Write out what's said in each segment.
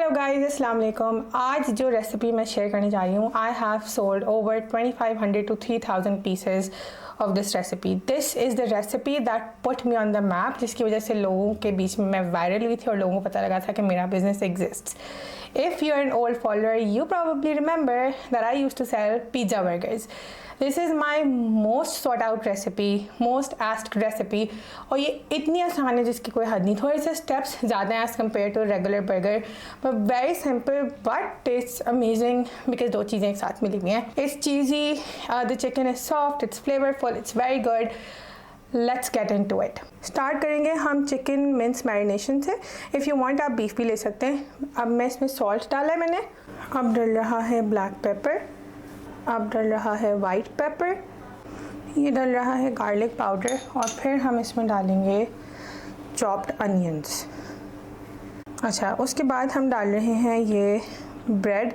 Hello guys, अस्सलाम वालेकुम। आज जो रेसिपी मैं शेयर करने जा रही हूँ, I have sold over 2500 to 3000 pieces of this recipe. This is the recipe that put me on the map, जिसकी वजह से लोगों के बीच में मैं वायरल हुई थी और लोगों को पता लगा था कि मेरा business exist. If you are an old follower, you probably remember that I used to sell pizza burgers. This is my most sought out recipe, most asked recipe, और ये इतनी आसान है जिसकी कोई हद नहीं। थोड़े से स्टेप्स ज़्यादा हैं as compare to regular burger, but very simple but taste amazing because दो चीज़ें एक साथ मिली हुई हैं। It's cheesy, the chicken is soft, it's flavourful, it's very good. Let's get into it. Start करेंगे हम चिकन मिन्स मैरिनेशन से। इफ़ यू वांट आप बीफ भी ले सकते हैं। अब मैं इसमें सॉल्ट डाला है मैंने, अब डल रहा है ब्लैक पेपर, अब डल रहा है वाइट पेपर, ये डल रहा है गार्लिक पाउडर, और फिर हम इसमें डालेंगे चॉप्ड अनियंस। अच्छा, उसके बाद हम डाल रहे हैं ये ब्रेड,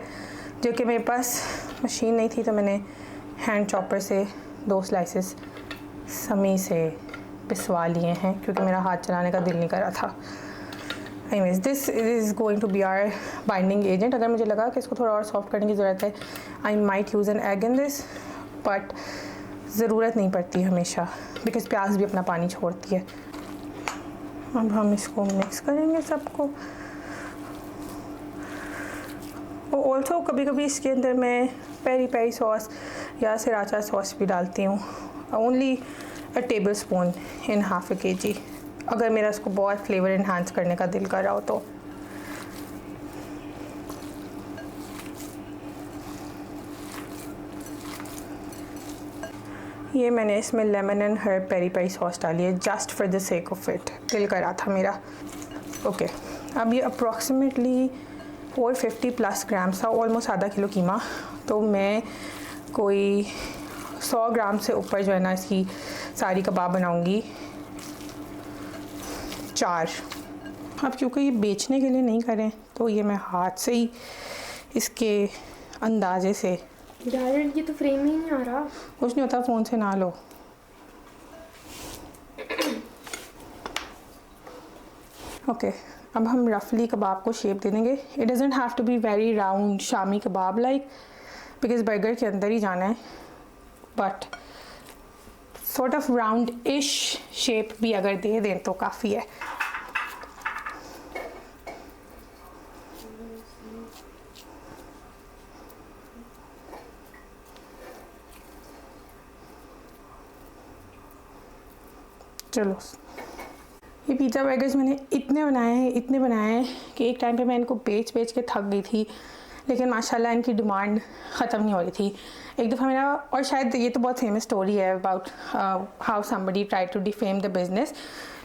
जो कि मेरे पास मशीन नहीं थी तो मैंने हैंड चॉपर से 2 स्लाइसेस समी से पिसवा लिए हैं क्योंकि मेरा हाथ चलाने का दिल नहीं कर रहा था। Anyways, this is going to be our binding agent. अगर मुझे लगा कि इसको थोड़ा और सॉफ्ट करने की ज़रूरत है, I might use an egg in this, but ज़रूरत नहीं पड़ती हमेशा बिकॉज प्याज भी अपना पानी छोड़ती है। अब हम इसको मिक्स करेंगे सबको। और ऑल्सो कभी कभी इसके अंदर मैं पेरी पेरी सॉस या सिराचा सॉस भी डालती हूँ, only a table spoon in half a kg, अगर मेरा इसको बहुत फ्लेवर इन्हांस करने का दिल कर रहा हो तो। ये मैंने इसमें lemon and herb peri peri sauce डाली है just for the sake of it, दिल कर रहा था मेरा। ओके, अब ये अप्रॉक्सीमेटली 450 प्लस ग्राम्स था, ऑलमोस्ट आधा किलो कीमा। तो मैं कोई 100 ग्राम से ऊपर जो है ना इसकी सारी कबाब बनाऊंगी, 4। अब क्योंकि ये बेचने के लिए नहीं करें तो ये मैं हाथ से ही इसके अंदाजे से। यार ये तो फ्रेम ही नहीं आ रहा। कुछ नहीं होता, फ़ोन से ना लो। ओके, अब हम रफली कबाब को शेप दे देंगे। It doesn't have to be very round shami kebab like, because burger के अंदर ही जाना है, but sort of roundish shape भी अगर दे दें तो काफ़ी है। चलो, ये पिज़्ज़ा बर्गर्स मैंने इतने बनाए हैं कि एक टाइम पे मैं इनको बेच के थक गई थी, लेकिन माशाल्लाह इनकी डिमांड ख़त्म नहीं हो रही थी। एक दफ़ा मेरा, और शायद ये तो बहुत फेमस स्टोरी है about how somebody try to defame the business,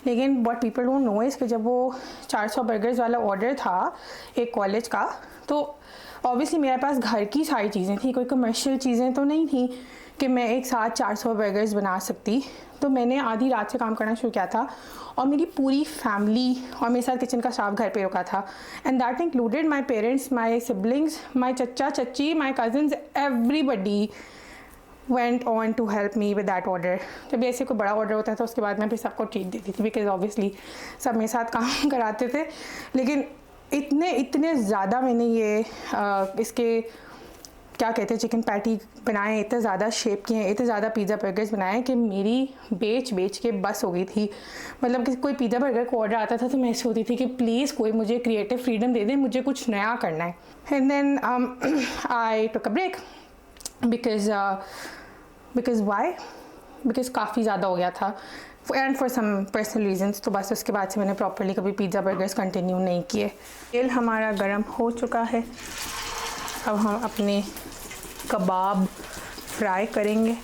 लेकिन what people don't know is कि जब वो 400 बर्गर्स वाला ऑर्डर था एक कॉलेज का, तो ऑब्वियसली मेरे पास घर की सारी चीज़ें थी, कोई कमर्शियल चीज़ें तो नहीं थी कि मैं एक साथ 400 बर्गर्स बना सकती। तो मैंने आधी रात से काम करना शुरू किया था और मेरी पूरी फैमिली और मेरे साथ किचन का स्टाफ घर पे रुका था, and that included my parents, my siblings, my चचा चची, my cousins, everybody went on to help me with that order. जब ऐसे कोई बड़ा ऑर्डर होता था उसके बाद मैं फिर सबको ट्रीट देती थी बिकॉज ऑब्वियसली सब मेरे साथ काम कराते थे। लेकिन इतने ज़्यादा मैंने ये इसके क्या कहते हैं चिकन पैटी बनाए, इतने ज़्यादा शेप किए हैं, इतने ज़्यादा पिज़्ज़ा बर्गर्स बनाए कि मेरी बेच के बस हो गई थी। मतलब कि कोई पिज़्ज़ा बर्गर को ऑर्डर आता था तो मैं ऐसे होती थी कि प्लीज़ कोई मुझे क्रिएटिव फ्रीडम दे दे, मुझे कुछ नया करना है। And then I took a break because why, because काफ़ी ज़्यादा हो गया था and for some personal reasons. तो बस उसके बाद से मैंने प्रॉपरली कभी पिज़्ज़ा बर्गर्स कंटिन्यू नहीं किए। तेल हमारा गर्म हो चुका है, अब हम अपने कबाब फ्राई करेंगे।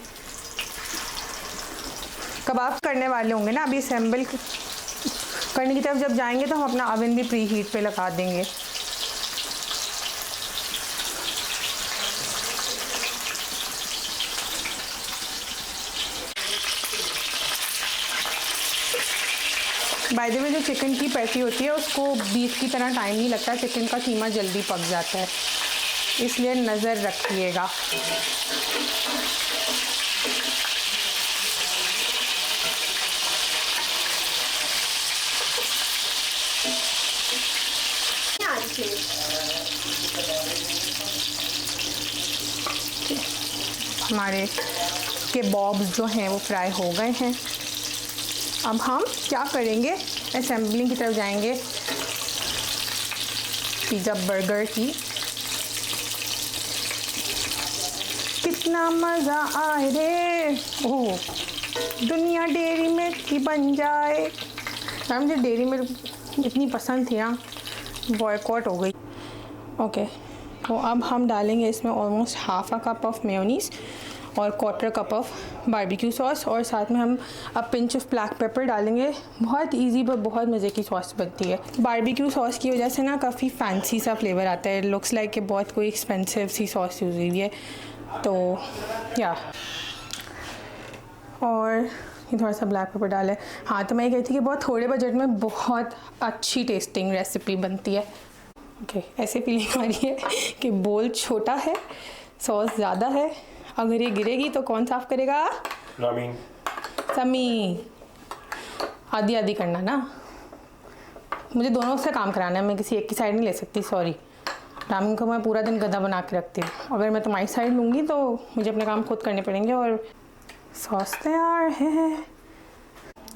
कबाब करने वाले होंगे ना, अभी असेंबल करने की तरफ जब जाएंगे तो हम अपना ओवन भी प्री हीट पे लगा देंगे। बाय द वे, जो चिकन की पैटी होती है उसको बीफ की तरह टाइम नहीं लगता, चिकन का कीमा जल्दी पक जाता है, इसलिए नज़र रखिएगा। अच्छे। हमारे केबॉब्स जो हैं वो फ्राई हो गए हैं। अब हम क्या करेंगे, असेंबलिंग की तरफ जाएंगे पिज़्ज़ा बर्गर की। कितना मज़ा आए रे, ओह दुनिया डेयरी मिल्क की बन जाए। यार मुझे डेयरी मिल्क इतनी पसंद थी ना, बॉयकॉट हो गई। ओके, तो अब हम डालेंगे इसमें almost half a cup of mayonnaise और quarter cup of barbecue sauce, और साथ में हम अब पिंच ऑफ ब्लैक पेपर डालेंगे। बहुत इजी पर बहुत मज़े की सॉस बनती है। बारबेक्यू सॉस की वजह से ना काफ़ी फैंसी सा फ्लेवर आता है, लुक्स लाइक कि बहुत कोई एक्सपेंसिव सी सॉस यूज़ हुई है। तो या और ये थोड़ा सा ब्लैक पेपर डाला है। हाँ, तो मैं ये कहती थी कि बहुत थोड़े बजट में बहुत अच्छी टेस्टिंग रेसिपी बनती है। ओके, ऐसे फीलिंग आ रही है कि बोल छोटा है, सॉस ज़्यादा है, अगर ये गिरेगी तो कौन साफ़ करेगा? रामीन। समी, आधी आधी करना ना, मुझे दोनों से काम कराना है, मैं किसी एक की साइड नहीं ले सकती। सॉरी, रामीन को मैं पूरा दिन गधा बना के रखती हूँ, अगर मैं तुम्हारी साइड लूँगी तो मुझे अपने काम खुद करने पड़ेंगे। और सॉस तैयार है।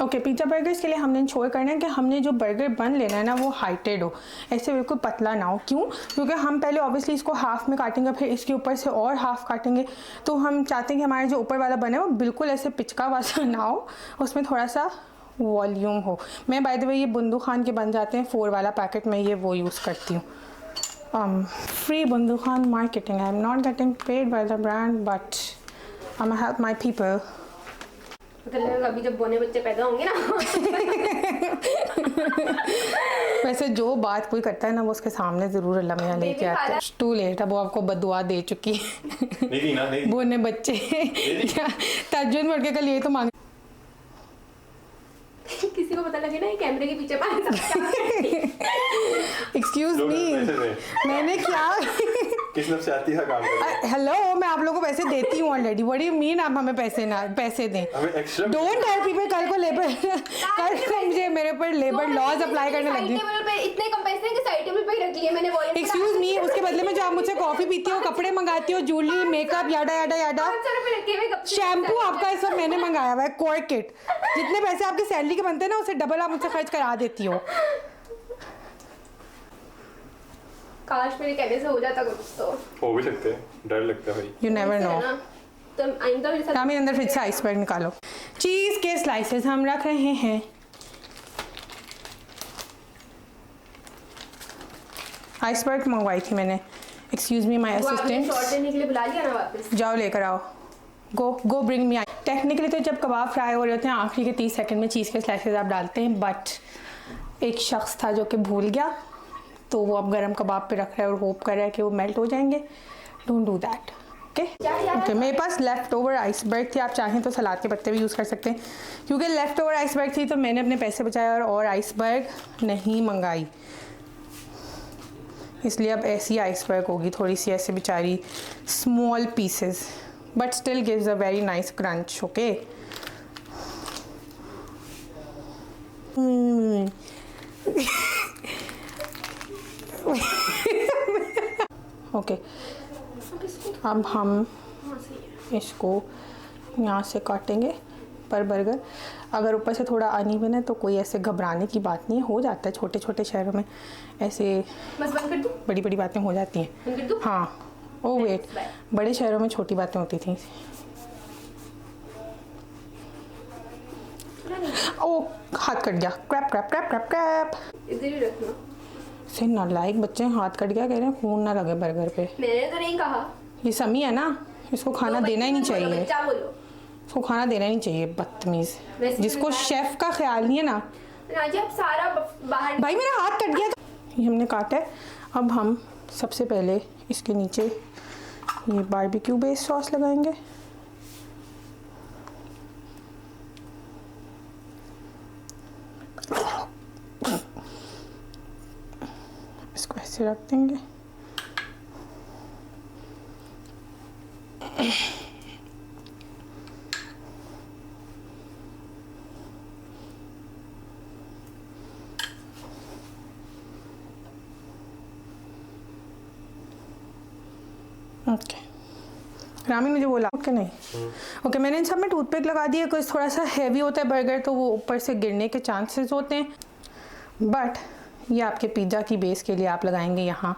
ओके, पिज़्ज़ा बर्गर्स के लिए हमने इंश्योर करना है कि हमने जो बर्गर बन लेना है ना वो हाइटेड हो, ऐसे बिल्कुल पतला ना हो। क्यों? क्योंकि हम पहले ऑब्वियसली इसको हाफ़ में काटेंगे, फिर इसके ऊपर से और हाफ़ काटेंगे, तो हम चाहते हैं कि हमारा जो ऊपर वाला बने वो बिल्कुल ऐसे पिचका वाला ना हो, उसमें थोड़ा सा वॉल्यूम हो। मैं बाय द वे ये बुंदू खान के बन जाते हैं 4 वाला पैकेट में, ये वो यूज़ करती हूँ। Free Bundu Khan marketing, I am not getting paid by the brand but I am help my people. मतलब अभी जब बोने बच्चे पैदा होंगे ना वैसे जो बात कोई करता है ना वो उसके सामने जरूर अल्लाह मियां लेके आते हैं। टू लेट, अब वो आपको बददुआ दे चुकी है। नहीं ना, नहीं बोने बच्चे क्या तर्जुन में उठ के कल ये तो मांग किसी को पता लगे ना ये कैमरे के पीछे पाए। एक्सक्यूज मी, मैंने क्या किस नफ्सियाती का काम कर रहे हैं? हेलो, मैं आप लोगों को पैसे देती हूँ already. What do you mean आप हमें पैसे दें? हमें एक्स्ट्रा डोंट टेल पीपल कल को लेबर कल को मुझे मेरे ऊपर लेबर लॉज अप्लाई करने लगी। इतने कम पैसे हैं कि साइड टेबल पे ही रख लिए मैंने। वॉलेट एक्सक्यूज मी, उसके बदले में जो आप मुझसे कॉफी पीती हो, कपड़े मंगाती हो, ज्वेलरी, मेकअप, याडा याडा याडा, शैम्पू आपका इस वक्त मैंने मंगाया हुआ है, कोर किट। जितने पैसे आपकी सैलरी के बनते हैं ना उससे डबल आप मुझसे खर्च करा देती हो। काश मेरे कहने से हो जाता कुछ तो। हो भी सकते हैं, डर लगता है भाई। You never know. तो आइंदा मेरे साथ रामीन अंदर फ्रिज से आइसबर्ग निकालो। चीज़ के स्लाइसेस हम रख रहे हैं। आइसबर्ग मंगवाई थी मैंने। Excuse me my assistant, short लेने के लिए बुला लिया ना वापस। जाओ लेकर आओ। गो ब्रिंग मी। टेक्निकली तो जब कबाब फ्राई हो रहे होते हैं आखिरी के 30 सेकंड में चीज़ के स्लाइसेस आप डालते हैं, बट एक शख्स था जो कि भूल गया, तो वो अब गरम कबाब पे रख रहा है और होप कर रहा है कि वो मेल्ट हो जाएंगे। Don't do that. ओके, मेरे पास लेफ़्ट ओवर आइसबर्ग थी, आप चाहें तो सलाद के पत्ते भी यूज़ कर सकते हैं। क्योंकि लेफ़्ट ओवर आइसबर्ग थी तो मैंने अपने पैसे बचाए और आइसबर्ग नहीं मंगाई, इसलिए अब ऐसी आइसबर्ग होगी, थोड़ी सी ऐसे बेचारी small pieces, but still gives a very nice crunch. Okay, okay, अब हम इसको यहाँ से काटेंगे पर बर्गर। अगर ऊपर से थोड़ा अनइवन है तो कोई ऐसे घबराने की बात नहीं है, हो जाता है छोटे छोटे शहरों में ऐसे बस बंद कर दूं? बड़ी बड़ी बातें हो जाती हैं। बंद कर दूं? हाँ, ओ वेट, बड़े शहरों में छोटी बातें होती थी। ओ हाथ कट गया, crap crap crap crap crap. इधर ही रखना। से नालायक बच्चे, हाथ कट गया कह रहे हैं खून ना लगे बर्गर पे। मैंने तो नहीं कहा। ये समी है ना, इसको खाना देना ही नहीं चाहिए, क्या बोलो? इसको खाना देना ही नहीं चाहिए, बदतमीज। वैसे जिसको भी शेफ का ख्याल नहीं है ना। राजी आप सारा बाहर। भाई मेरा हाथ कट गया तो ये हमने काटा है। अब हम सबसे पहले इसके नीचे ये बारबेक्यू बेस्ड सॉस लगाएंगे। इसको ऐसे रख देंगे। ओके, रामी मुझे बोला ओके नहीं ओके मैंने इन सब में टूथपिक लगा दिया कुछ थोड़ा सा हैवी होता है बर्गर तो वो ऊपर से गिरने के चांसेस होते हैं बट ये आपके पिज़्ज़ा की बेस के लिए आप लगाएंगे यहाँ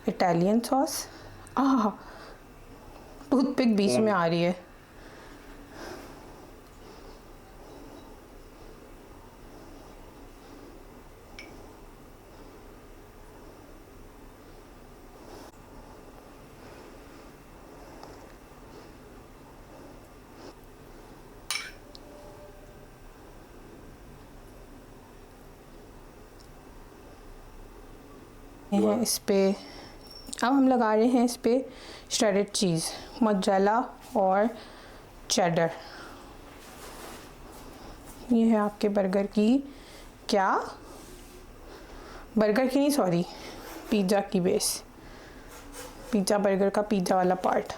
इटालियन सॉस टूथपिक बीच में आ रही है हैं इस पे अब हम लगा रहे हैं इस पे श्रेडेड चीज़ मोज़रेला और चेडर ये है आपके बर्गर की क्या बर्गर की नहीं सॉरी पिज़्ज़ा की बेस पिज़्ज़ा बर्गर का पिज़्ज़ा वाला पार्ट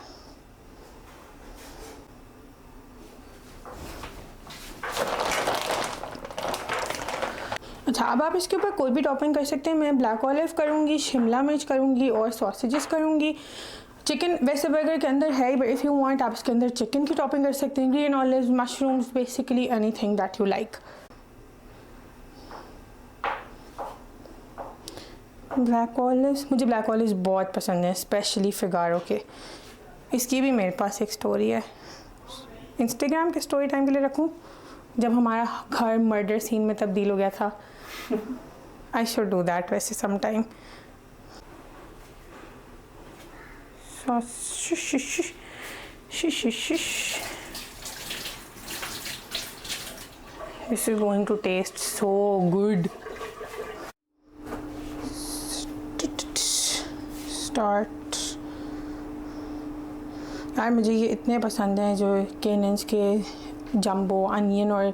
अच्छा अब आप इसके ऊपर कोई भी टॉपिंग कर सकते हैं मैं ब्लैक ऑलिव करूँगी शिमला मिर्च करूँगी और सॉसेजेस करूँगी चिकन वैसे बर्गर के अंदर है बट इफ़ यू वांट आप इसके अंदर चिकन की टॉपिंग कर सकते हैं green olive mushrooms basically anything that you like black olives मुझे ब्लैक ऑलिव्स बहुत पसंद है स्पेशली फिगारो के इसकी भी मेरे पास एक स्टोरी है इंस्टाग्राम के स्टोरी टाइम के लिए रखूँ जब हमारा घर मर्डर सीन में तब्दील हो गया था I should do that वैसे sometime this is going to taste so good start यार मुझे ये इतने पसंद हैं जो केनेंस के जंबो अनियन और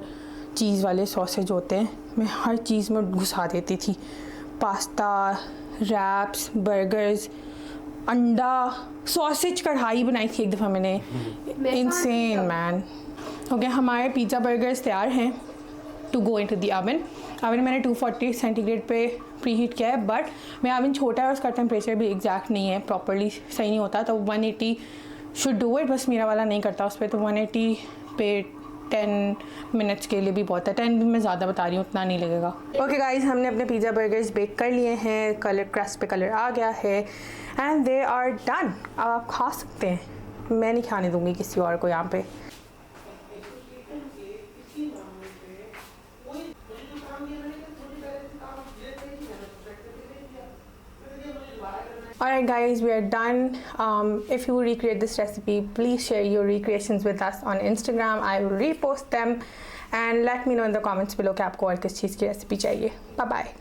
चीज़ वाले सॉसेज होते हैं मैं हर चीज़ में घुसा देती थी पास्ता रैप्स बर्गर्स अंडा सॉसेज कढ़ाई बनाई थी एक दफ़ा मैंने इनसेन मैन ओके हमारे पिज़्ज़ा बर्गर्स तैयार हैं to go into the oven oven मैंने 240 सेंटीग्रेड पे प्री हीट किया है बट मेरा ओवन छोटा है और उसका टेम्परेचर भी एग्जैक्ट नहीं है प्रॉपरली सही नहीं होता तो 180 शुड डू इट बस मेरा वाला नहीं करता उस पर तो 180 पे 10 मिनट्स के लिए भी बहुत है 10 भी मैं ज़्यादा बता रही हूँ उतना नहीं लगेगा ओके गाइज हमने अपने पिज़्ज़ा बर्गर्स बेक कर लिए हैं कलर क्रस्ट पे कलर आ गया है एंड दे आर डन अब आप खा सकते हैं मैं नहीं खाने दूँगी किसी और को यहाँ पे Alright guys, we are done. If you recreate this recipe, please share your recreations with us on Instagram. I will repost them and let me know in the comments below कि आपको और किस चीज़ की रेसिपी चाहिए. Bye bye.